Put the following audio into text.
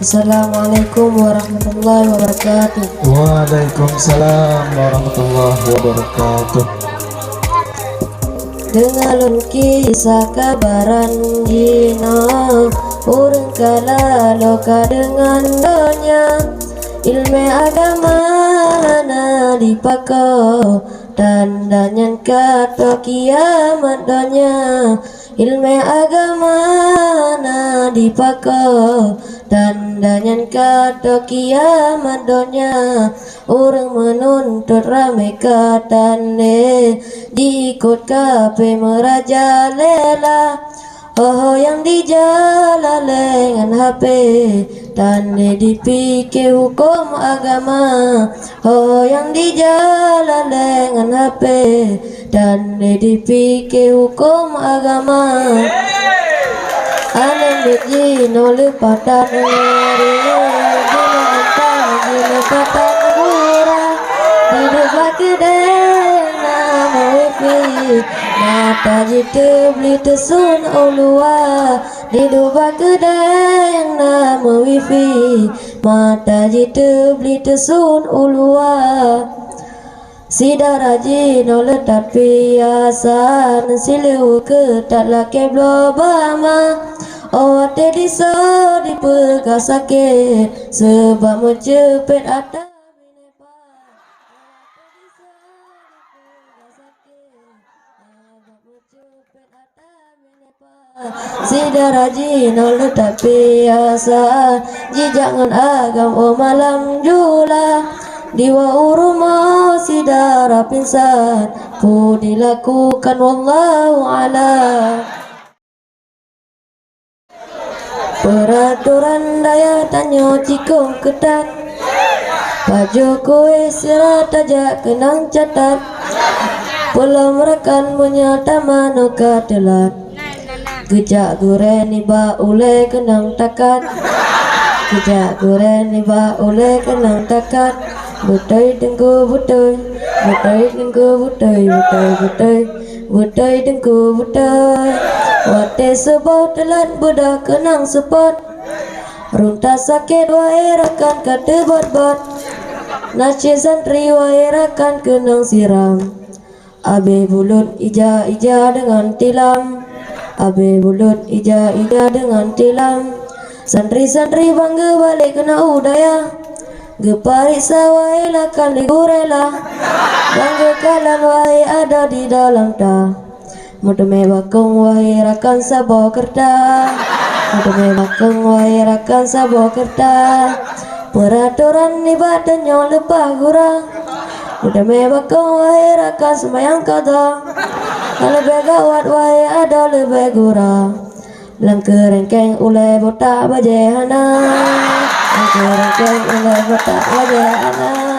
Assalamualaikum warahmatullahi wabarakatuh. Waalaikumsalam warahmatullahi wabarakatuh. Dengalun kisah kabaran dina urang kala loka dengan donya ilmu agama na dipako dandanyan kata kiamat donya ilmu agama na dipako dandanyan kata kiamat donya orang menuntut rame katane diikut kape merajalela. Oh yang dijala dengan HP tanda dipikir hukum agama. Oh yang dijala dengan HP tanda dipikir hukum agama. Alam berjin oleh patah ngeri bila entah bila patah kurang hidup lagi dena wifi mata jitu beli tersun ulua hidup lagi yang nama wifi mata jitu beli tersun ulua. Sida rajin oleh tapi asan silu ke tak laki blobama. Awak tadi so dipegang sakit sebab mencepet atas Sida rajin oleh tapi asa jangan agam o malam jula diwa uruma sida rapinsan pu dilakukan wallahu alam. Peraturan daya tanya cikung ketat Pak kue sirat aja kenang catat belum rekan menyata manuka telat Gejak guren iba ule kenang takat Gejak guren iba ule kenang takat Butai dengku butai Butai dengku butai Butai butai Butai dengku butai Wate sebab telat budak kenang sepot Runta sakit wae rakan kata bot-bot Naci santri wae rakan kenang siram Abe bulut ija-ija dengan tilam Abe bulut ija-ija dengan tilam Santri-santri bangga balik kena udaya Geparik sawai lakan digurela Bangga kalan wae ada di dalam ta Mudeme bakung wae rakan sabo kerta Mudeme bakung wae rakan sabo kerta Peraturan ibadahnya lepah gurang Mudeme bakung wae rakan semayang kada Lebih gawat wae ada lebih gurang Langkerengkeng ulai botak bajehana Langkerengkeng ulai botak bajehana